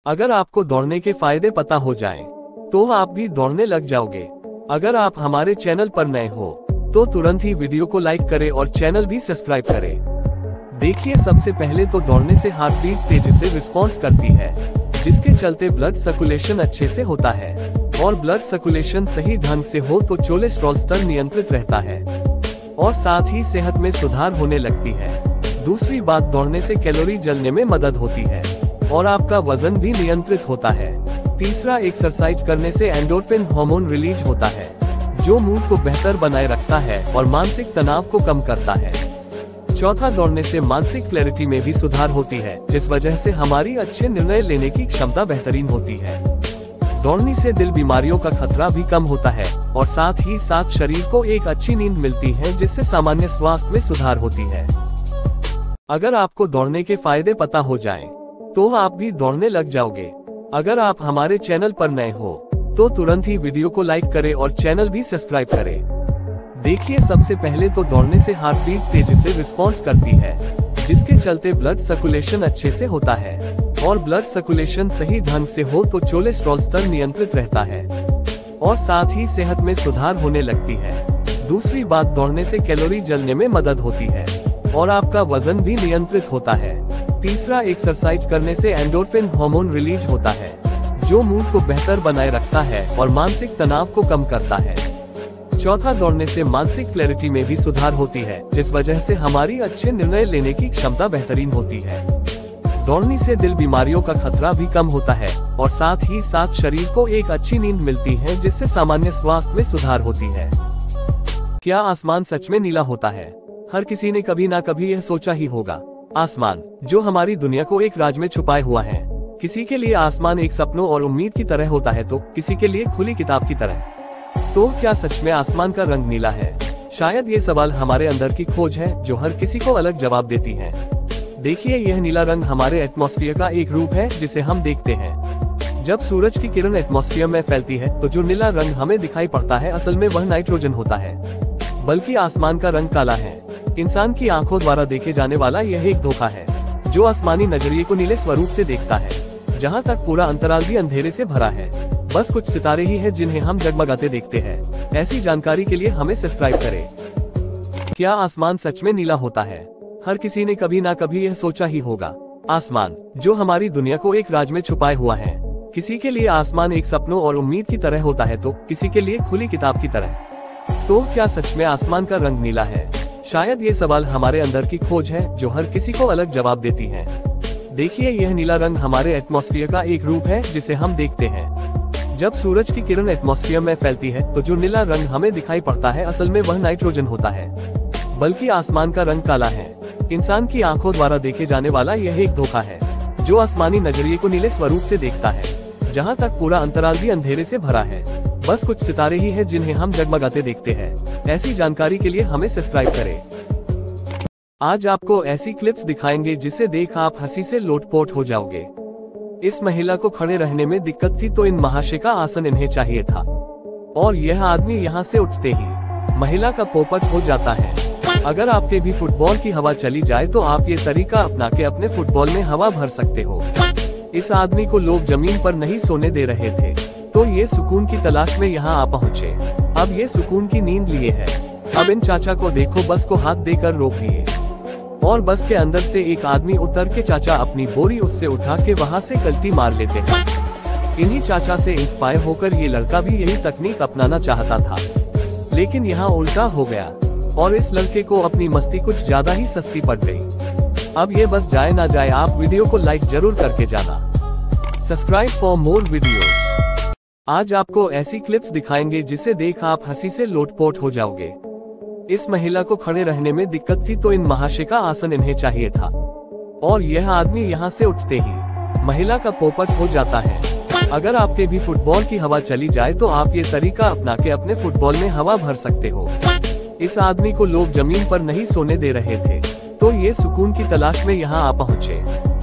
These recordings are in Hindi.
अगर आपको दौड़ने के फायदे पता हो जाएं, तो आप भी दौड़ने लग जाओगे। अगर आप हमारे चैनल पर नए हो तो तुरंत ही वीडियो को लाइक करें और चैनल भी सब्सक्राइब करें। देखिए, सबसे पहले तो दौड़ने से हार्ट बीट तेजी से रिस्पॉन्स करती है, जिसके चलते ब्लड सर्कुलेशन अच्छे से होता है, और ब्लड सर्कुलेशन सही ढंग से हो तो कोलेस्ट्रॉल स्तर नियंत्रित रहता है और साथ ही सेहत में सुधार होने लगती है। दूसरी बात, दौड़ने से कैलोरी जलने में मदद होती है और आपका वजन भी नियंत्रित होता है। तीसरा, एक्सरसाइज करने से एंडोर्फिन हार्मोन रिलीज होता है, जो मूड को बेहतर बनाए रखता है और मानसिक तनाव को कम करता है। चौथा, दौड़ने से मानसिक क्लैरिटी में भी सुधार होती है, जिस वजह से हमारी अच्छे निर्णय लेने की क्षमता बेहतरीन होती है। दौड़ने से दिल बीमारियों का खतरा भी कम होता है और साथ ही साथ शरीर को एक अच्छी नींद मिलती है, जिससे सामान्य स्वास्थ्य में सुधार होती है। अगर आपको दौड़ने के फायदे पता हो जाएं, तो आप भी दौड़ने लग जाओगे। अगर आप हमारे चैनल पर नए हो तो तुरंत ही वीडियो को लाइक करें और चैनल भी सब्सक्राइब करें। देखिए, सबसे पहले तो दौड़ने से हार्ट बीट तेजी से रिस्पॉन्स करती है, जिसके चलते ब्लड सर्कुलेशन अच्छे से होता है, और ब्लड सर्कुलेशन सही ढंग से हो तो कोलेस्ट्रॉल स्तर नियंत्रित रहता है और साथ ही सेहत में सुधार होने लगती है। दूसरी बात, दौड़ने से कैलोरी जलने में मदद होती है और आपका वजन भी नियंत्रित होता है। तीसरा, एक्सरसाइज करने से एंडोर्फिन हार्मोन रिलीज होता है, जो मूड को बेहतर बनाए रखता है और मानसिक तनाव को कम करता है। चौथा, दौड़ने से मानसिक क्लैरिटी में भी सुधार होती है, जिस वजह से हमारी अच्छे निर्णय लेने की क्षमता बेहतरीन होती है। दौड़ने से दिल बीमारियों का खतरा भी कम होता है और साथ ही साथ शरीर को एक अच्छी नींद मिलती है, जिससे सामान्य स्वास्थ्य में सुधार होती है। क्या आसमान सच में नीला होता है? हर किसी ने कभी ना कभी यह सोचा ही होगा। आसमान, जो हमारी दुनिया को एक राज में छुपाए हुआ है। किसी के लिए आसमान एक सपनों और उम्मीद की तरह होता है, तो किसी के लिए खुली किताब की तरह। तो क्या सच में आसमान का रंग नीला है? शायद ये सवाल हमारे अंदर की खोज है, जो हर किसी को अलग जवाब देती है। देखिए, यह नीला रंग हमारे एटमॉस्फेयर का एक रूप है, जिसे हम देखते हैं। जब सूरज की किरण एटमॉस्फेयर में फैलती है, तो जो नीला रंग हमें दिखाई पड़ता है, असल में वह नाइट्रोजन होता है, बल्कि आसमान का रंग काला है। इंसान की आंखों द्वारा देखे जाने वाला यह एक धोखा है, जो आसमानी नजरिए को नीले स्वरूप से देखता है, जहां तक पूरा अंतराल भी अंधेरे से भरा है। बस कुछ सितारे ही हैं जिन्हें हम जगमगाते देखते हैं। ऐसी जानकारी के लिए हमें सब्सक्राइब करें। क्या आसमान सच में नीला होता है? हर किसी ने कभी ना कभी यह सोचा ही होगा। आसमान, जो हमारी दुनिया को एक राज में छुपाए हुआ है। किसी के लिए आसमान एक सपनों और उम्मीद की तरह होता है, तो किसी के लिए खुली किताब की तरह। तो क्या सच में आसमान का रंग नीला है? शायद ये सवाल हमारे अंदर की खोज है, जो हर किसी को अलग जवाब देती है। देखिए, यह नीला रंग हमारे एटमॉस्फेयर का एक रूप है, जिसे हम देखते हैं। जब सूरज की किरण एटमॉस्फेयर में फैलती है, तो जो नीला रंग हमें दिखाई पड़ता है, असल में वह नाइट्रोजन होता है, बल्कि आसमान का रंग काला है। इंसान की आंखों द्वारा देखे जाने वाला यह एक धोखा है, जो आसमानी नजरिए को नीले स्वरूप से देखता है, जहाँ तक पूरा अंतराल भी अंधेरे से भरा है। बस कुछ सितारे ही हैं जिन्हें हम जगमगाते देखते हैं। ऐसी जानकारी के लिए हमें सब्सक्राइब करें। आज आपको ऐसी क्लिप्स दिखाएंगे जिसे देख आप हंसी से लोटपोट हो जाओगे। इस महिला को खड़े रहने में दिक्कत थी, तो इन महाशय का आसन इन्हें चाहिए था, और यह आदमी यहाँ से उठते ही महिला का पोपट हो जाता है। अगर आपके भी फुटबॉल की हवा चली जाए, तो आप ये तरीका अपना के अपने फुटबॉल में हवा भर सकते हो। इस आदमी को लोग जमीन पर नहीं सोने दे रहे थे, तो ये सुकून की तलाश में यहाँ आ पहुँचे। अब ये सुकून की नींद लिए है। अब इन चाचा को देखो, बस को हाथ देकर रोक दिए, और बस के अंदर से एक आदमी उतर के चाचा अपनी बोरी उससे उठा के वहाँ से कल्टी मार लेते हैं। इन्हीं चाचा से इंस्पायर होकर ये लड़का भी यही तकनीक अपनाना चाहता था, लेकिन यहाँ उल्टा हो गया, और इस लड़के को अपनी मस्ती कुछ ज्यादा ही सस्ती पड़ गई। अब ये बस जाए ना जाए, आप वीडियो को लाइक जरूर करके जाना। Subscribe for more video. आज आपको ऐसी क्लिप्स दिखाएंगे जिसे देख आप हंसी से लोटपोट हो जाओगे। इस महिला को खड़े रहने में दिक्कत थी, तो इन महाशय का आसन इन्हें चाहिए था, और यह आदमी यहाँ से उठते ही महिला का पोपट हो जाता है। अगर आपके भी फुटबॉल की हवा चली जाए, तो आप ये तरीका अपना के अपने फुटबॉल में हवा भर सकते हो। इस आदमी को लोग जमीन पर नहीं सोने दे रहे थे, तो ये सुकून की तलाश में यहाँ आ पहुँचे।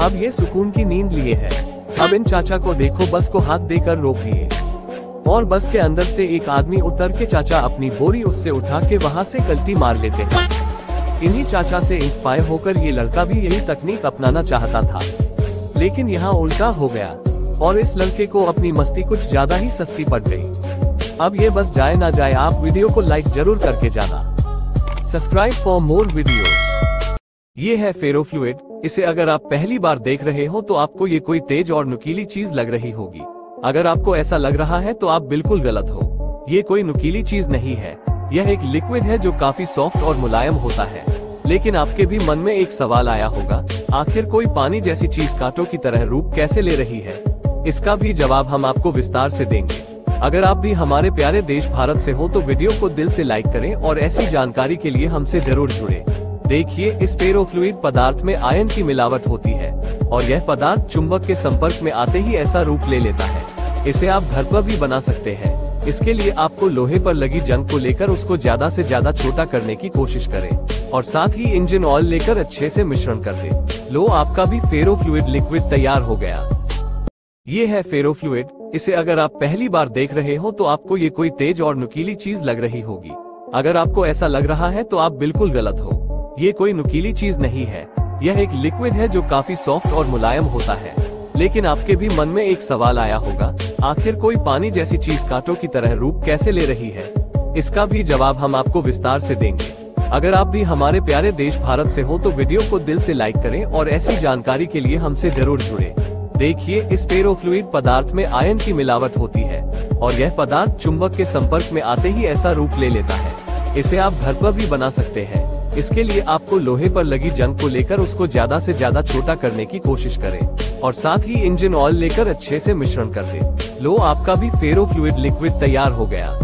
अब ये सुकून की नींद लिए है। अब इन चाचा को देखो, बस को हाथ देकर रोक दिए, और बस के अंदर से एक आदमी उतर के चाचा अपनी बोरी उससे उठा के वहाँ से कल्टी मार लेते हैं। इन्हीं चाचा से इंस्पायर होकर ये लड़का भी यही तकनीक अपनाना चाहता था, लेकिन यहाँ उल्टा हो गया, और इस लड़के को अपनी मस्ती कुछ ज्यादा ही सस्ती पड़ गई। अब ये बस जाए ना जाए, आप वीडियो को लाइक जरूर करके जाना। Subscribe for more video. ये है फेरोफ्लूइड। इसे अगर आप पहली बार देख रहे हो तो आपको ये कोई तेज और नुकीली चीज लग रही होगी। अगर आपको ऐसा लग रहा है तो आप बिल्कुल गलत हो। ये कोई नुकीली चीज नहीं है, यह एक लिक्विड है जो काफी सॉफ्ट और मुलायम होता है। लेकिन आपके भी मन में एक सवाल आया होगा, आखिर कोई पानी जैसी चीज कांटों की तरह रूप कैसे ले रही है? इसका भी जवाब हम आपको विस्तार से देंगे। अगर आप भी हमारे प्यारे देश भारत से हो तो वीडियो को दिल से लाइक करें और ऐसी जानकारी के लिए हमसे जरूर जुड़े। देखिए, इस फेरोफ्लूइड पदार्थ में आयन की मिलावट होती है और यह पदार्थ चुंबक के संपर्क में आते ही ऐसा रूप ले लेता है। इसे आप घर पर भी बना सकते हैं। इसके लिए आपको लोहे पर लगी जंग को लेकर उसको ज्यादा से ज्यादा छोटा करने की कोशिश करें और साथ ही इंजन ऑयल लेकर अच्छे से मिश्रण कर दें। लो, आपका भी फेरोफ्लूइड लिक्विड तैयार हो गया। ये है फेरोफ्लूइड। इसे अगर आप पहली बार देख रहे हो तो आपको ये कोई तेज और नुकीली चीज लग रही होगी। अगर आपको ऐसा लग रहा है तो आप बिल्कुल गलत हो। ये कोई नुकीली चीज नहीं है, यह एक लिक्विड है जो काफी सॉफ्ट और मुलायम होता है। लेकिन आपके भी मन में एक सवाल आया होगा, आखिर कोई पानी जैसी चीज कांटों की तरह रूप कैसे ले रही है? इसका भी जवाब हम आपको विस्तार से देंगे। अगर आप भी हमारे प्यारे देश भारत से हो तो वीडियो को दिल से लाइक करें और ऐसी जानकारी के लिए हमसे जरूर जुड़े। देखिए, इस फेरोफ्लूइड पदार्थ में आयन की मिलावट होती है और यह पदार्थ चुंबक के संपर्क में आते ही ऐसा रूप ले लेता है। इसे आप घर पर भी बना सकते हैं। इसके लिए आपको लोहे पर लगी जंग को लेकर उसको ज्यादा से ज्यादा छोटा करने की कोशिश करें और साथ ही इंजन ऑयल लेकर अच्छे से मिश्रण कर दें। लो, आपका भी फेरोफ्लूइड लिक्विड तैयार हो गया।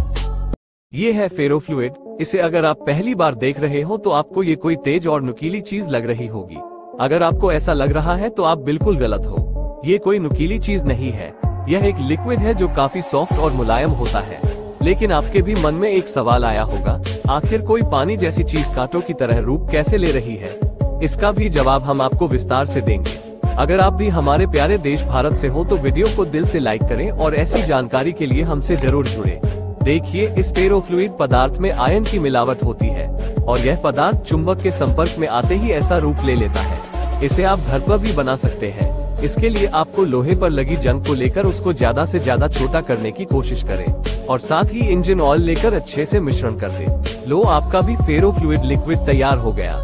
ये है फेरोफ्लूइड। इसे अगर आप पहली बार देख रहे हो तो आपको ये कोई तेज और नुकीली चीज लग रही होगी। अगर आपको ऐसा लग रहा है तो आप बिल्कुल गलत हो। ये कोई नुकीली चीज नहीं है, यह एक लिक्विड है जो काफी सॉफ्ट और मुलायम होता है। लेकिन आपके भी मन में एक सवाल आया होगा, आखिर कोई पानी जैसी चीज कांटों की तरह रूप कैसे ले रही है? इसका भी जवाब हम आपको विस्तार से देंगे। अगर आप भी हमारे प्यारे देश भारत से हो तो वीडियो को दिल से लाइक करें और ऐसी जानकारी के लिए हमसे जरूर जुड़े। देखिए, इस फेरोफ्लूइड पदार्थ में आयन की मिलावट होती है और यह पदार्थ चुंबक के संपर्क में आते ही ऐसा रूप ले लेता है। इसे आप घर पर भी बना सकते हैं। इसके लिए आपको लोहे पर लगी जंग को लेकर उसको ज्यादा से ज्यादा छोटा करने की कोशिश करें और साथ ही इंजन ऑयल लेकर अच्छे से मिश्रण कर दें। लो, आपका भी फेरोफ्लूइड लिक्विड तैयार हो गया।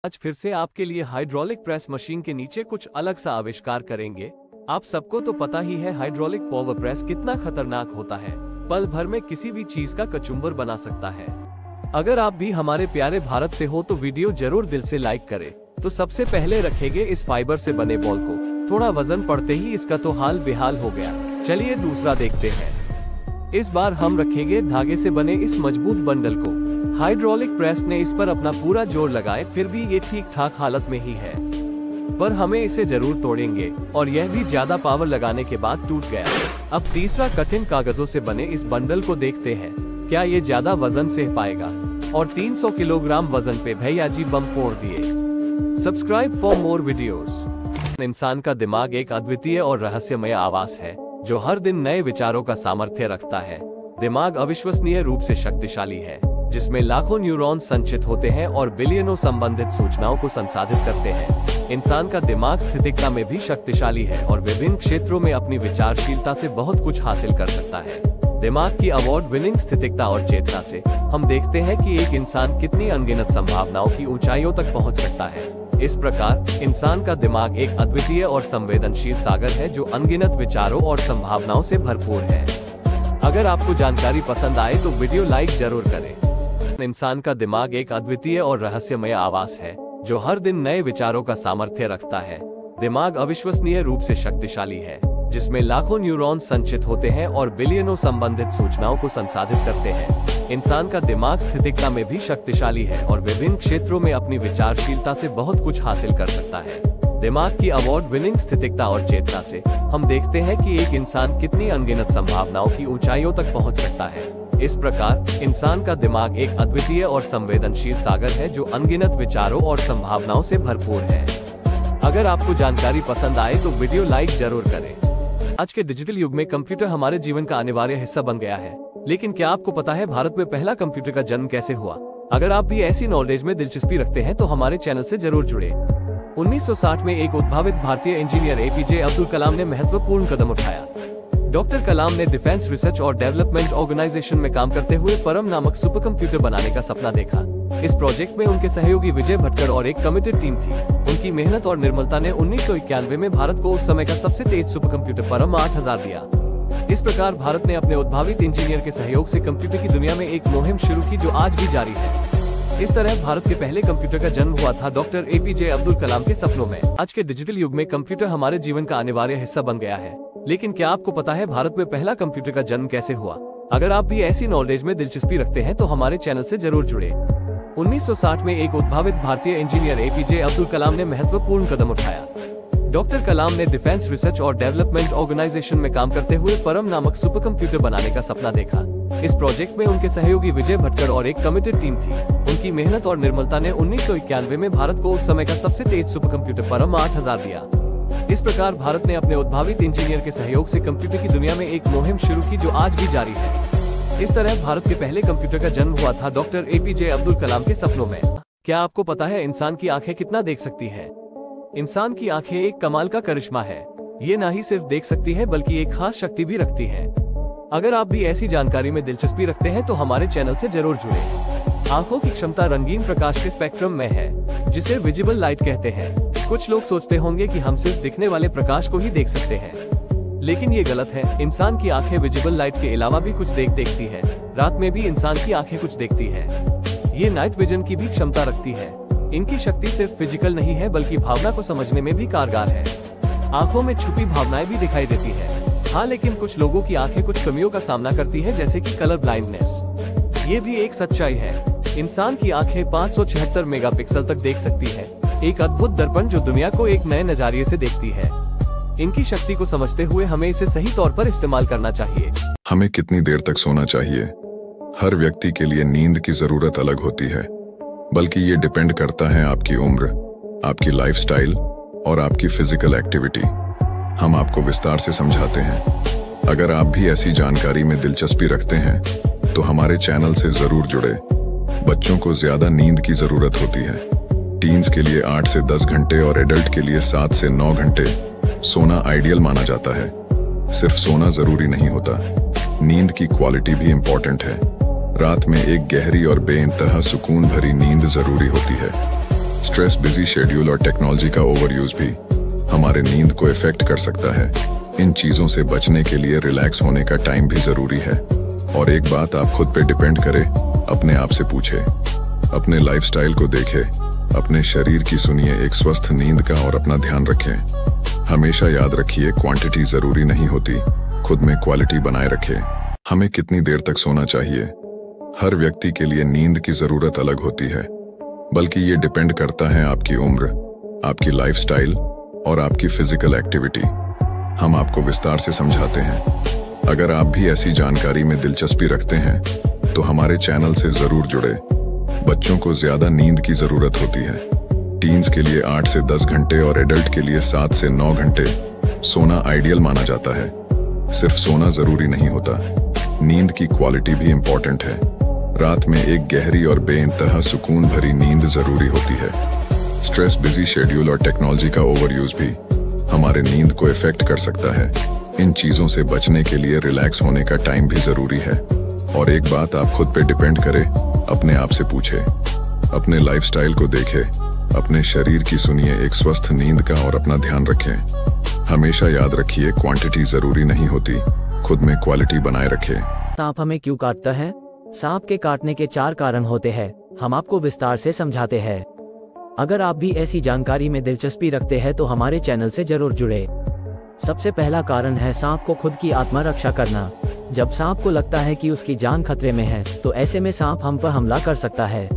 आज फिर से आपके लिए हाइड्रोलिक प्रेस मशीन के नीचे कुछ अलग सा आविष्कार करेंगे। आप सबको तो पता ही है हाइड्रोलिक पावर प्रेस कितना खतरनाक होता है, पल भर में किसी भी चीज का कचुम्बर बना सकता है। अगर आप भी हमारे प्यारे भारत से हो तो वीडियो जरूर दिल से लाइक करें। तो सबसे पहले रखेंगे इस फाइबर से बने बॉल को। थोड़ा वजन पड़ते ही इसका तो हाल बेहाल हो गया। चलिए दूसरा देखते हैं। इस बार हम रखेंगे धागे से बने इस मजबूत बंडल को। हाइड्रोलिक प्रेस ने इस पर अपना पूरा जोर लगाए, फिर भी ये ठीक ठाक हालत में ही है। पर हमें इसे जरूर तोड़ेंगे, और यह भी ज्यादा पावर लगाने के बाद टूट गया। अब तीसरा कठिन कागजों से बने इस बंडल को देखते हैं, क्या ये ज्यादा वजन सह पाएगा। और 300 किलोग्राम वजन पे भैया जी बम फोड़ दिए। Subscribe for more videos. इंसान का दिमाग एक अद्वितीय और रहस्यमय आवास है जो हर दिन नए विचारों का सामर्थ्य रखता है। दिमाग अविश्वसनीय रूप से शक्तिशाली है, जिसमें लाखों न्यूरॉन संचित होते हैं और बिलियनों संबंधित सूचनाओं को संसाधित करते हैं। इंसान का दिमाग स्थितिकता में भी शक्तिशाली है और विभिन्न क्षेत्रों में अपनी विचारशीलता से बहुत कुछ हासिल कर सकता है। दिमाग की अवार्ड विनिंग स्थितिकता और चेतना से हम देखते हैं कि एक इंसान कितनी अनगिनत संभावनाओं की ऊंचाइयों तक पहुंच सकता है। इस प्रकार इंसान का दिमाग एक अद्वितीय और संवेदनशील सागर है जो अनगिनत विचारों और संभावनाओं से भरपूर है। अगर आपको जानकारी पसंद आए तो वीडियो लाइक जरूर करें। इंसान का दिमाग एक अद्वितीय और रहस्यमय आवास है जो हर दिन नए विचारों का सामर्थ्य रखता है। दिमाग अविश्वसनीय रूप से शक्तिशाली है, जिसमें लाखों न्यूरॉन संचित होते हैं और बिलियनों संबंधित सूचनाओं को संसाधित करते हैं। इंसान का दिमाग स्थितिकता में भी शक्तिशाली है और विभिन्न क्षेत्रों में अपनी विचारशीलता से बहुत कुछ हासिल कर सकता है। दिमाग की अवार्ड विनिंग स्थितिकता और चेतना से हम देखते हैं कि एक इंसान कितनी अनगिनत संभावनाओं की ऊंचाइयों तक पहुंच सकता है। इस प्रकार इंसान का दिमाग एक अद्वितीय और संवेदनशील सागर है जो अनगिनत विचारों और संभावनाओं से भरपूर है। अगर आपको जानकारी पसंद आए तो वीडियो लाइक जरूर करें। आज के डिजिटल युग में कंप्यूटर हमारे जीवन का अनिवार्य हिस्सा बन गया है, लेकिन क्या आपको पता है भारत में पहला कंप्यूटर का जन्म कैसे हुआ? अगर आप भी ऐसी नॉलेज में दिलचस्पी रखते हैं तो हमारे चैनल से जरूर जुड़े। 1960 में एक उद्भावित भारतीय इंजीनियर एपीजे अब्दुल कलाम ने महत्वपूर्ण कदम उठाया। डॉक्टर कलाम ने डिफेंस रिसर्च और डेवलपमेंट ऑर्गेनाइजेशन में काम करते हुए परम नामक सुपर कंप्यूटर बनाने का सपना देखा। इस प्रोजेक्ट में उनके सहयोगी विजय भटकर और एक कमिटेड टीम थी। उनकी मेहनत और निर्मलता ने 1991 में भारत को उस समय का सबसे तेज सुपर कंप्यूटर परम 8000 दिया। इस प्रकार भारत ने अपने उद्भावित इंजीनियर के सहयोग से कंप्यूटर की दुनिया में एक मुहिम शुरू की जो आज भी जारी है। इस तरह भारत के पहले कंप्यूटर का जन्म हुआ था डॉक्टर एपीजे अब्दुल कलाम के सपनों में। आज के डिजिटल युग में कंप्यूटर हमारे जीवन का अनिवार्य हिस्सा बन गया है, लेकिन क्या आपको पता है भारत में पहला कंप्यूटर का जन्म कैसे हुआ? अगर आप भी ऐसी नॉलेज में दिलचस्पी रखते हैं तो हमारे चैनल से जरूर जुड़े। 1960 में एक उद्भावित भारतीय इंजीनियर एपीजे अब्दुल कलाम ने महत्वपूर्ण कदम उठाया। डॉक्टर कलाम ने डिफेंस रिसर्च और डेवलपमेंट ऑर्गेनाइजेशन में काम करते हुए परम नामक सुपर कंप्यूटर बनाने का सपना देखा। इस प्रोजेक्ट में उनके सहयोगी विजय भटकर और एक कमिटेड टीम थी। उनकी मेहनत और निर्मलता ने 1991 में भारत को उस समय का सबसे तेज सुपर कंप्यूटर परम 8000 दिया। इस प्रकार भारत ने अपने उद्भावित इंजीनियर के सहयोग से कंप्यूटर की दुनिया में एक मुहिम शुरू की जो आज भी जारी है। इस तरह भारत के पहले कंप्यूटर का जन्म हुआ था डॉक्टर एपीजे अब्दुल कलाम के सपनों में। क्या आपको पता है इंसान की आंखें कितना देख सकती हैं? इंसान की आंखें एक कमाल का करिश्मा है। ये ना ही सिर्फ देख सकती है बल्कि एक खास शक्ति भी रखती है। अगर आप भी ऐसी जानकारी में दिलचस्पी रखते हैं तो हमारे चैनल से जरूर जुड़े। आंखों की क्षमता रंगीन प्रकाश के स्पेक्ट्रम में है, जिसे विजिबल लाइट कहते हैं। कुछ लोग सोचते होंगे कि हम सिर्फ दिखने वाले प्रकाश को ही देख सकते हैं, लेकिन ये गलत है। इंसान की आंखें विजिबल लाइट के अलावा भी कुछ देखती है। रात में भी इंसान की आंखें कुछ देखती है। ये नाइट विजन की भी क्षमता रखती है। इनकी शक्ति सिर्फ फिजिकल नहीं है बल्कि भावना को समझने में भी कारगर है। आंखों में छुपी भावनाएं भी दिखाई देती है। हाँ, लेकिन कुछ लोगों की आंखें कुछ कमियों का सामना करती है, जैसे कि कलर ब्लाइंडनेस। ये भी एक सच्चाई है। इंसान की आंखें 576 मेगापिक्सल तक देख सकती है, एक अद्भुत दर्पण जो दुनिया को एक नए नजरिए से देखती है। इनकी शक्ति को समझते हुए हमें इसे सही तौर पर इस्तेमाल करना चाहिए। हमें कितनी देर तक सोना चाहिए? हर व्यक्ति के लिए नींद की जरूरत अलग होती है, बल्कि ये डिपेंड करता है आपकी उम्र, आपकी लाइफस्टाइल और आपकी फिजिकल एक्टिविटी। हम आपको विस्तार से समझाते हैं। अगर आप भी ऐसी जानकारी में दिलचस्पी रखते हैं तो हमारे चैनल से जरूर जुड़े। बच्चों को ज्यादा नींद की जरूरत होती है। टीन्स के लिए 8 से 10 घंटे और एडल्ट के लिए 7 से 9 घंटे सोना आइडियल माना जाता है। सिर्फ सोना जरूरी नहीं होता, नींद की क्वालिटी भी इम्पोर्टेंट है। रात में एक गहरी और बेइंतहा सुकून भरी नींद जरूरी होती है। स्ट्रेस, बिजी शेड्यूल और टेक्नोलॉजी का ओवरयूज भी हमारे नींद को इफेक्ट कर सकता है। इन चीजों से बचने के लिए रिलैक्स होने का टाइम भी जरूरी है। और एक बात आप खुद पे डिपेंड करें, अपने आप से पूछे, अपने लाइफस्टाइल को देखें, अपने शरीर की सुनिए एक स्वस्थ नींद का और अपना ध्यान रखें। हमेशा याद रखिए, क्वांटिटी जरूरी नहीं होती, खुद में क्वालिटी बनाए रखें। हमें कितनी देर तक सोना चाहिए? हर व्यक्ति के लिए नींद की जरूरत अलग होती है, बल्कि ये डिपेंड करता है आपकी उम्र, आपकी लाइफस्टाइल और आपकी फिजिकल एक्टिविटी हम आपको विस्तार से समझाते हैं। अगर आप भी ऐसी जानकारी में दिलचस्पी रखते हैं तो हमारे चैनल से जरूर जुड़े। बच्चों को ज्यादा नींद की जरूरत होती है। टीन्स के लिए 8 से 10 घंटे और एडल्ट के लिए 7 से 9 घंटे सोना आइडियल माना जाता है। सिर्फ सोना जरूरी नहीं होता, नींद की क्वालिटी भी इंपॉर्टेंट है। रात में एक गहरी और बेइंतहा सुकून भरी नींद जरूरी होती है। स्ट्रेस, बिजी शेड्यूल और टेक्नोलॉजी का ओवरयूज भी हमारे नींद को इफेक्ट कर सकता है। इन चीजों से बचने के लिए रिलैक्स होने का टाइम भी जरूरी है। और एक बात आप खुद पे डिपेंड करें, अपने आप से पूछे, अपने लाइफस्टाइल को देखें, अपने शरीर की सुनिए एक स्वस्थ नींद का और अपना ध्यान रखें। हमेशा याद रखिए, क्वांटिटी जरूरी नहीं होती, खुद में क्वालिटी बनाए रखें। सांप हमें क्यों काटता है? सांप के काटने के 4 कारण होते हैं, हम आपको विस्तार से समझाते हैं। अगर आप भी ऐसी जानकारी में दिलचस्पी रखते हैं तो हमारे चैनल से जरूर जुड़े। सबसे पहला कारण है सांप को खुद की आत्मरक्षा करना। जब सांप को लगता है कि उसकी जान खतरे में है तो ऐसे में सांप हम पर हमला कर सकता है।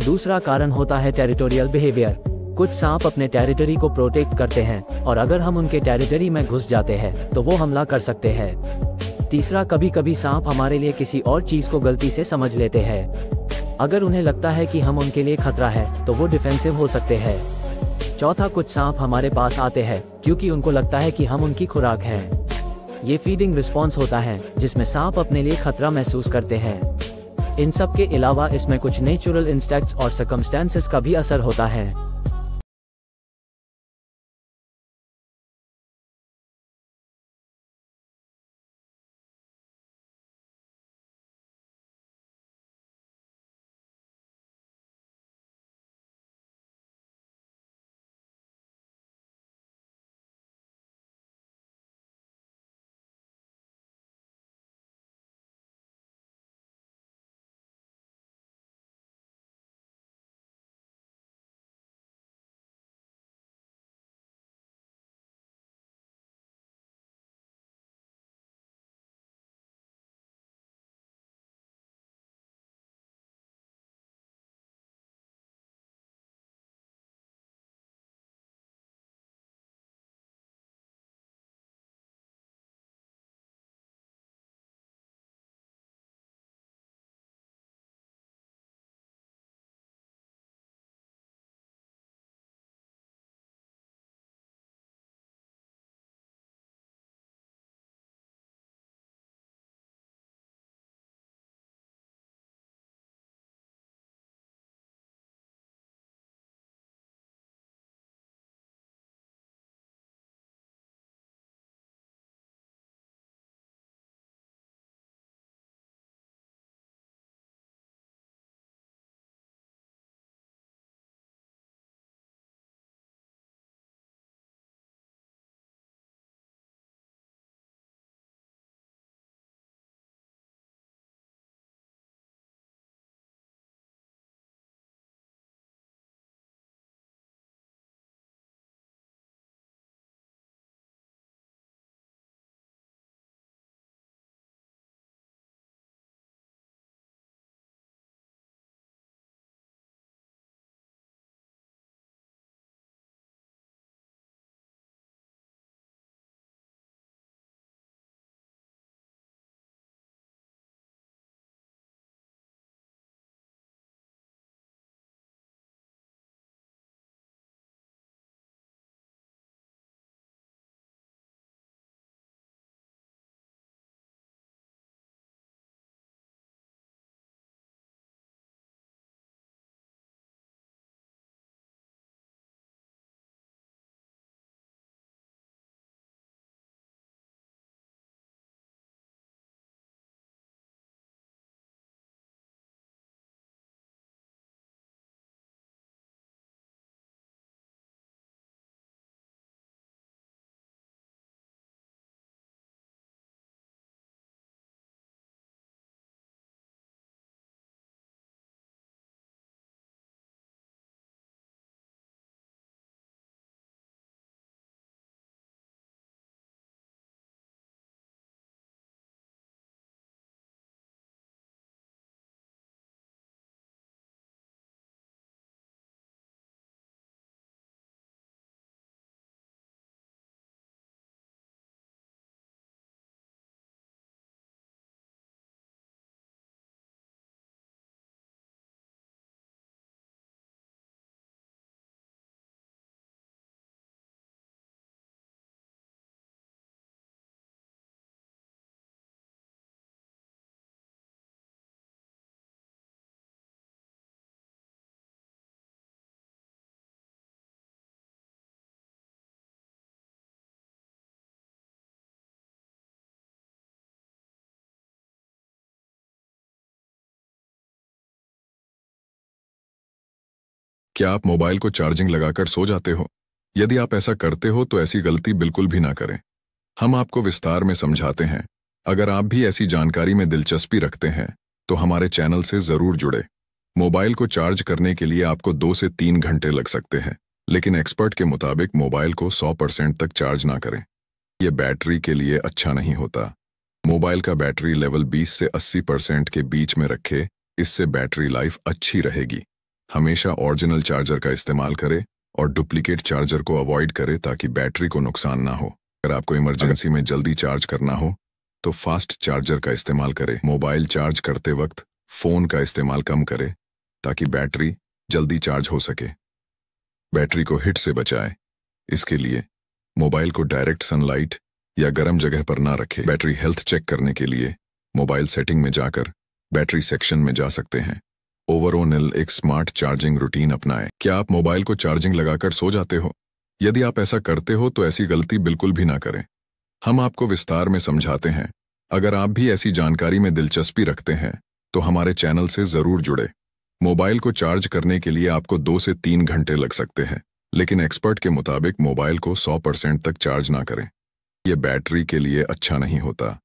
दूसरा कारण होता है टेरिटोरियल बिहेवियर। कुछ सांप अपने टेरिटरी को प्रोटेक्ट करते हैं और अगर हम उनके टेरिटरी में घुस जाते हैं तो वो हमला कर सकते हैं। तीसरा, कभी कभी सांप हमारे लिए किसी और चीज को गलती से समझ लेते हैं। अगर उन्हें लगता है कि हम उनके लिए खतरा है तो वो डिफेंसिव हो सकते हैं। चौथा, कुछ सांप हमारे पास आते हैं क्योंकि उनको लगता है कि हम उनकी खुराक हैं। ये फीडिंग रिस्पॉन्स होता है जिसमें सांप अपने लिए खतरा महसूस करते हैं। इन सब के अलावा इसमें कुछ नेचुरल इंस्टिंक्ट्स और सर्कमस्टेंसेस का भी असर होता है। क्या आप मोबाइल को चार्जिंग लगाकर सो जाते हो? यदि आप ऐसा करते हो तो ऐसी गलती बिल्कुल भी ना करें। हम आपको विस्तार में समझाते हैं। अगर आप भी ऐसी जानकारी में दिलचस्पी रखते हैं तो हमारे चैनल से जरूर जुड़े। मोबाइल को चार्ज करने के लिए आपको 2 से 3 घंटे लग सकते हैं, लेकिन एक्सपर्ट के मुताबिक मोबाइल को 100% तक चार्ज ना करें। यह बैटरी के लिए अच्छा नहीं होता। मोबाइल का बैटरी लेवल 20 से 80% के बीच में रखें, इससे बैटरी लाइफ अच्छी रहेगी। हमेशा ओरिजिनल चार्जर का इस्तेमाल करें और डुप्लीकेट चार्जर को अवॉइड करें ताकि बैटरी को नुकसान ना हो। अगर आपको इमरजेंसी में जल्दी चार्ज करना हो तो फास्ट चार्जर का इस्तेमाल करें। मोबाइल चार्ज करते वक्त फोन का इस्तेमाल कम करें ताकि बैटरी जल्दी चार्ज हो सके। बैटरी को हीट से बचाएं। इसके लिए मोबाइल को डायरेक्ट सनलाइट या गर्म जगह पर ना रखें। बैटरी हेल्थ चेक करने के लिए मोबाइल सेटिंग में जाकर बैटरी सेक्शन में जा सकते हैं। ओवरऑल एक स्मार्ट चार्जिंग रूटीन अपनाएं। क्या आप मोबाइल को चार्जिंग लगाकर सो जाते हो? यदि आप ऐसा करते हो तो ऐसी गलती बिल्कुल भी ना करें। हम आपको विस्तार में समझाते हैं। अगर आप भी ऐसी जानकारी में दिलचस्पी रखते हैं तो हमारे चैनल से जरूर जुड़े। मोबाइल को चार्ज करने के लिए आपको 2 से 3 घंटे लग सकते हैं, लेकिन एक्सपर्ट के मुताबिक मोबाइल को 100% तक चार्ज ना करें। यह बैटरी के लिए अच्छा नहीं होता।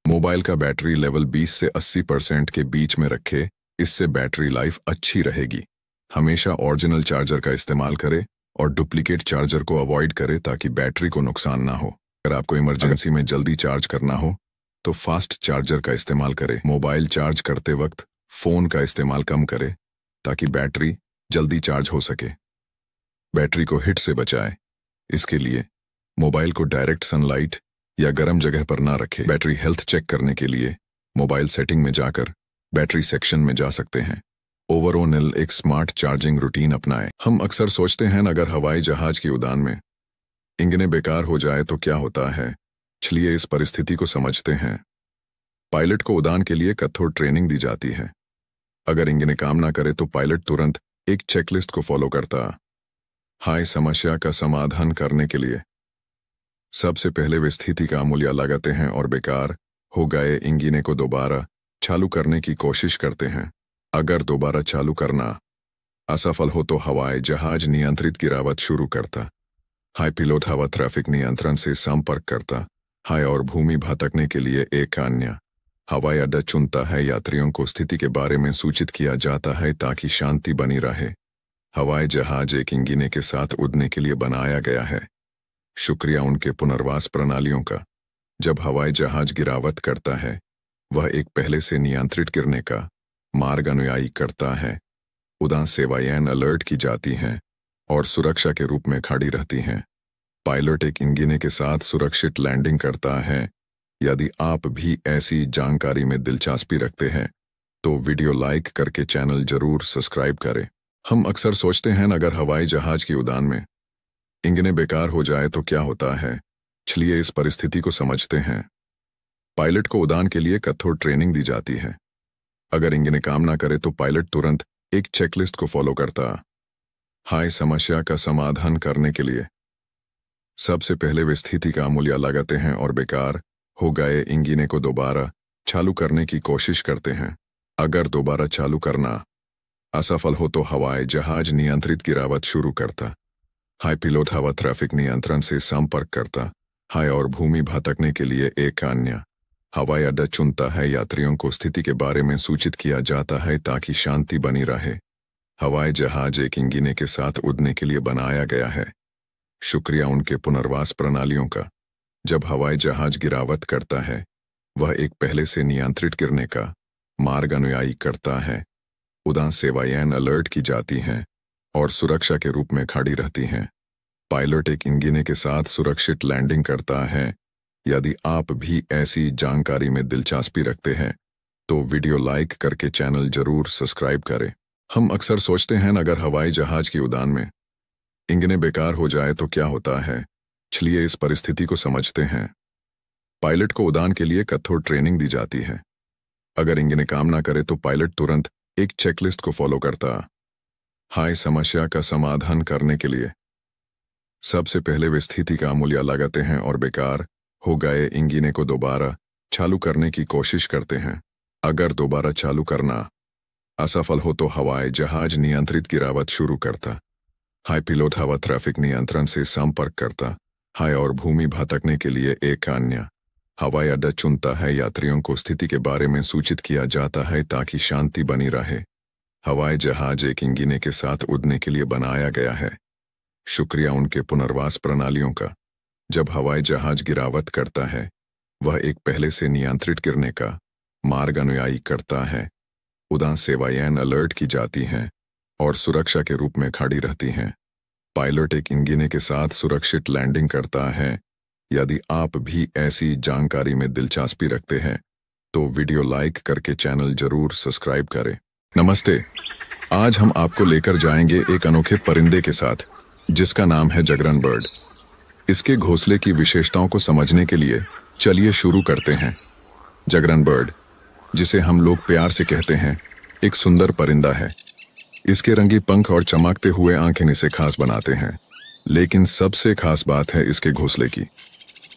मोबाइल का बैटरी लेवल 20 से 80% के बीच में रखें, इससे बैटरी लाइफ अच्छी रहेगी। हमेशा ओरिजिनल चार्जर का इस्तेमाल करें और डुप्लीकेट चार्जर को अवॉइड करें ताकि बैटरी को नुकसान ना हो। अगर आपको इमरजेंसी में जल्दी चार्ज करना हो तो फास्ट चार्जर का इस्तेमाल करें। मोबाइल चार्ज करते वक्त फोन का इस्तेमाल कम करें ताकि बैटरी जल्दी चार्ज हो सके। बैटरी को हीट से बचाएं। इसके लिए मोबाइल को डायरेक्ट सनलाइट या गर्म जगह पर ना रखें। बैटरी हेल्थ चेक करने के लिए मोबाइल सेटिंग में जाकर बैटरी सेक्शन में जा सकते हैं। ओवरऑल एक स्मार्ट चार्जिंग रूटीन अपनाएं। हम अक्सर सोचते हैं अगर हवाई जहाज की उड़ान में इंजन बेकार हो जाए तो क्या होता है। चलिए इस परिस्थिति को समझते हैं। पायलट को उड़ान के लिए कठोर ट्रेनिंग दी जाती है। अगर इंजन काम ना करे तो पायलट तुरंत एक चेकलिस्ट को फॉलो करता है समस्या का समाधान करने के लिए। सबसे पहले वे स्थिति का मूल्य लगाते हैं और बेकार हो गए इंजन को दोबारा चालू करने की कोशिश करते हैं। अगर दोबारा चालू करना असफल हो तो हवाई जहाज नियंत्रित गिरावट शुरू करता पिलोट हवा ट्रैफिक नियंत्रण से संपर्क करता और भूमि भटकने के लिए एक अन्य हवाई अड्डा चुनता है। यात्रियों को स्थिति के बारे में सूचित किया जाता है ताकि शांति बनी रहे। हवाई जहाज एक इंजन के साथ उड़ने के लिए बनाया गया है। शुक्रिया उनके पुनर्वास प्रणालियों का। जब हवाई जहाज गिरावट करता है वह एक पहले से नियंत्रित गिरने का मार्ग अनुयायी करता है। उड़ान सेवाएं अलर्ट की जाती हैं और सुरक्षा के रूप में खड़ी रहती हैं। पायलट एक इंजन के साथ सुरक्षित लैंडिंग करता है। यदि आप भी ऐसी जानकारी में दिलचस्पी रखते हैं तो वीडियो लाइक करके चैनल जरूर सब्सक्राइब करें। हम अक्सर सोचते हैं अगर हवाई जहाज की उड़ान में इंजन बेकार हो जाए तो क्या होता है। चलिए इस परिस्थिति को समझते हैं। पायलट को उड़ान के लिए कठोर ट्रेनिंग दी जाती है। अगर इंजन काम ना करे तो पायलट तुरंत एक चेकलिस्ट को फॉलो करता समस्या का समाधान करने के लिए। सबसे पहले वे स्थिति का मूल्य लगाते हैं और बेकार हो गए इंजन को दोबारा चालू करने की कोशिश करते हैं। अगर दोबारा चालू करना असफल हो तो हवाई जहाज नियंत्रित गिरावट शुरू करता पिलोट हवा ट्रैफिक नियंत्रण से संपर्क करता और भूमि भटकने के लिए एक अन्य हवाई अड्डा चुनता है। यात्रियों को स्थिति के बारे में सूचित किया जाता है ताकि शांति बनी रहे। हवाई जहाज एक इंजन के साथ उड़ने के लिए बनाया गया है। शुक्रिया उनके पुनर्वास प्रणालियों का। जब हवाई जहाज गिरावट करता है वह एक पहले से नियंत्रित गिरने का मार्ग अनुयायी करता है। उड़ान सेवाएं अलर्ट की जाती हैं और सुरक्षा के रूप में खड़ी रहती हैं। पायलट एक इंजन के साथ सुरक्षित लैंडिंग करता है। यदि आप भी ऐसी जानकारी में दिलचस्पी रखते हैं तो वीडियो लाइक करके चैनल जरूर सब्सक्राइब करें। हम अक्सर सोचते हैं अगर हवाई जहाज की उड़ान में इंजन बेकार हो जाए तो क्या होता है। चलिए इस परिस्थिति को समझते हैं। पायलट को उड़ान के लिए कठोर ट्रेनिंग दी जाती है। अगर इंजन काम ना करे तो पायलट तुरंत एक चेकलिस्ट को फॉलो करता समस्या का समाधान करने के लिए। सबसे पहले वे स्थिति का मूल्य लगाते हैं और बेकार हो गए इंजन को दोबारा चालू करने की कोशिश करते हैं। अगर दोबारा चालू करना असफल हो तो हवाई जहाज नियंत्रित गिरावट शुरू करता। हाई पिलोट हवा ट्रैफिक नियंत्रण से संपर्क करता। हाई और भूमि भटकने के लिए एक अन्य हवाई अड्डा चुनता है। यात्रियों को स्थिति के बारे में सूचित किया जाता है ताकि शांति बनी रहे। हवाई जहाज एक इंजन के साथ उड़ने के लिए बनाया गया है। शुक्रिया उनके पुनर्वास प्रणालियों का। जब हवाई जहाज गिरावट करता है, वह एक पहले से नियंत्रित गिरने का मार्ग अनुयायी करता है। उड़ान सेवाएं अलर्ट की जाती हैं और सुरक्षा के रूप में खड़ी रहती हैं। पायलट एक इंजन के साथ सुरक्षित लैंडिंग करता है। यदि आप भी ऐसी जानकारी में दिलचस्पी रखते हैं तो वीडियो लाइक करके चैनल जरूर सब्सक्राइब करें। नमस्ते, आज हम आपको लेकर जाएंगे एक अनोखे परिंदे के साथ जिसका नाम है जागरण बर्ड। इसके घोंसले की विशेषताओं को समझने के लिए चलिए शुरू करते हैं। जागरण बर्ड, जिसे हम लोग प्यार से कहते हैं, एक सुंदर परिंदा है। इसके रंगी पंख और चमकते हुए आंखें इसे खास बनाते हैं, लेकिन सबसे खास बात है इसके घोंसले की।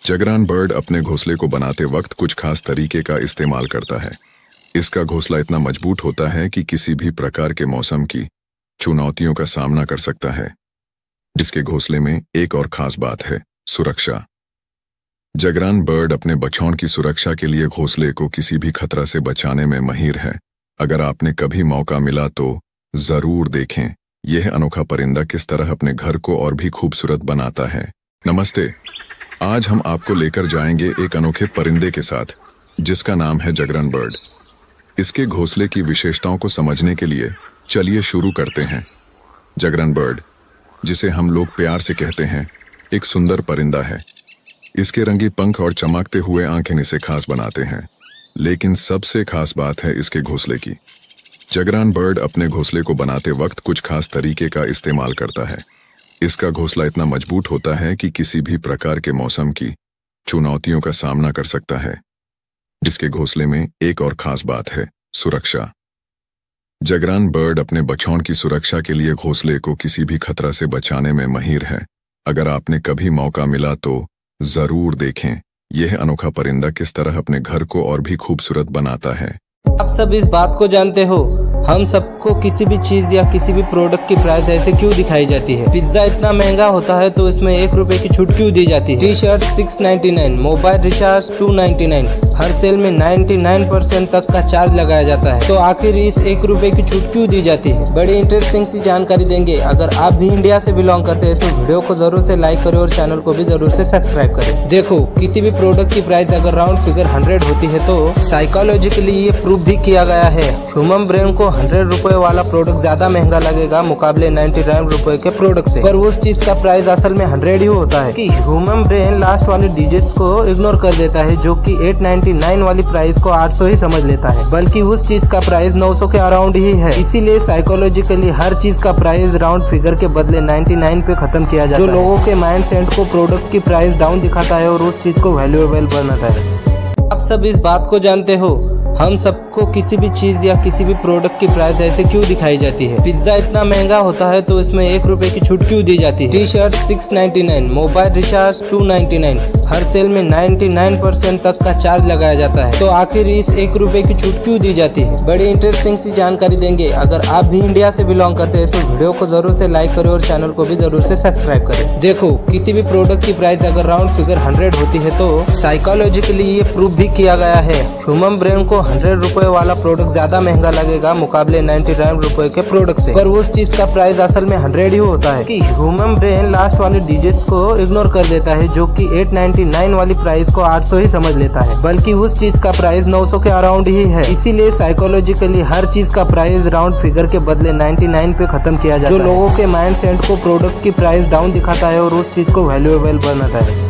जागरण बर्ड अपने घोंसले को बनाते वक्त कुछ खास तरीके का इस्तेमाल करता है। इसका घोंसला इतना मजबूत होता है कि किसी भी प्रकार के मौसम की चुनौतियों का सामना कर सकता है। जिसके घोंसले में एक और खास बात है, सुरक्षा। जागरण बर्ड अपने बच्चों की सुरक्षा के लिए घोंसले को किसी भी खतरा से बचाने में माहिर है। अगर आपने कभी मौका मिला तो जरूर देखें यह अनोखा परिंदा किस तरह अपने घर को और भी खूबसूरत बनाता है। नमस्ते, आज हम आपको लेकर जाएंगे एक अनोखे परिंदे के साथ जिसका नाम है जागरण बर्ड। इसके घोंसले की विशेषताओं को समझने के लिए चलिए शुरू करते हैं। जागरण बर्ड, जिसे हम लोग प्यार से कहते हैं, एक सुंदर परिंदा है। इसके रंगी पंख और चमकते हुए आंखें इसे खास बनाते हैं, लेकिन सबसे खास बात है इसके घोंसले की। जागरण बर्ड अपने घोंसले को बनाते वक्त कुछ खास तरीके का इस्तेमाल करता है। इसका घोंसला इतना मजबूत होता है कि किसी भी प्रकार के मौसम की चुनौतियों का सामना कर सकता है। जिसके घोंसले में एक और खास बात है, सुरक्षा। जागरण बर्ड अपने बच्चों की सुरक्षा के लिए घोंसले को किसी भी खतरा से बचाने में माहिर है। अगर आपने कभी मौका मिला तो जरूर देखें यह अनोखा परिंदा किस तरह अपने घर को और भी खूबसूरत बनाता है। आप सब इस बात को जानते हो, हम सबको किसी भी चीज या किसी भी प्रोडक्ट की प्राइस ऐसे क्यों दिखाई जाती है। पिज्जा इतना महंगा होता है तो इसमें 1 रुपए की छूट क्यों दी जाती है। टी शर्ट 699, मोबाइल रिचार्ज 299, हर सेल में 99% तक का चार्ज लगाया जाता है। तो आखिर इस 1 रुपए की छूट क्यों दी जाती है। बड़ी इंटरेस्टिंग सी जानकारी देंगे। अगर आप भी इंडिया से बिलोंग करते हैं तो वीडियो को जरूर से लाइक करें और चैनल को भी जरूर से सब्सक्राइब करें। देखो, किसी भी प्रोडक्ट की प्राइस अगर राउंड फिगर 100 होती है तो साइकोलॉजिकली ये प्रूव भी किया गया है। ह्यूमन ब्रेन को 100 रुपए वाला प्रोडक्ट ज्यादा महंगा लगेगा मुकाबले 99 रुपए के प्रोडक्ट से, पर उस चीज का प्राइस असल में 100 ही होता है। कि ह्यूमन ब्रेन लास्ट वाले डिजिट्स को इग्नोर कर देता है, जो कि 899 वाली प्राइस को 800 ही समझ लेता है, बल्कि उस चीज का प्राइस 900 के अराउंड ही है। इसीलिए साइकोलॉजिकली हर चीज का प्राइस राउंड फिगर के बदले 99 पे खत्म किया जाता है, जो लोगों के माइंड सेट को प्रोडक्ट की प्राइस डाउन दिखाता है और उस चीज को वैल्यूएबल बनाता है। आप सब इस बात को जानते हो, हम सबको किसी भी चीज या किसी भी प्रोडक्ट की प्राइस ऐसे क्यों दिखाई जाती है। पिज्जा इतना महंगा होता है तो इसमें 1 रुपए की छूट क्यों दी जाती है। टी शर्ट 699, मोबाइल रिचार्ज 299, हर सेल में 99% तक का चार्ज लगाया जाता है। तो आखिर इस 1 रुपए की छूट क्यों दी जाती है। बड़ी इंटरेस्टिंग सी जानकारी देंगे। अगर आप भी इंडिया से बिलोंग करते हैं तो वीडियो को जरूर से लाइक करें और चैनल को भी जरूर से सब्सक्राइब करें। देखो, किसी भी प्रोडक्ट की प्राइस अगर राउंड फिगर 100 होती है तो साइकोलॉजिकली ये प्रूव भी किया गया है। ह्यूमन ब्रेन को 100 रुपए वाला प्रोडक्ट ज्यादा महंगा लगेगा मुकाबले 99 रुपए के प्रोडक्ट से, पर उस चीज का प्राइस असल में 100 ही होता है। कि ह्यूमन ब्रेन लास्ट वाले डिजिट्स को इग्नोर कर देता है, जो कि 899 वाली प्राइस को 800 ही समझ लेता है, बल्कि उस चीज का प्राइस 900 के अराउंड ही है। इसीलिए साइकोलॉजिकली हर चीज का प्राइस राउंड फिगर के बदले 99 पे खत्म किया जाता है, जो लोगों के माइंड सेट को प्रोडक्ट की प्राइस डाउन दिखाता है और उस चीज को वैल्यूएबल बनाता है।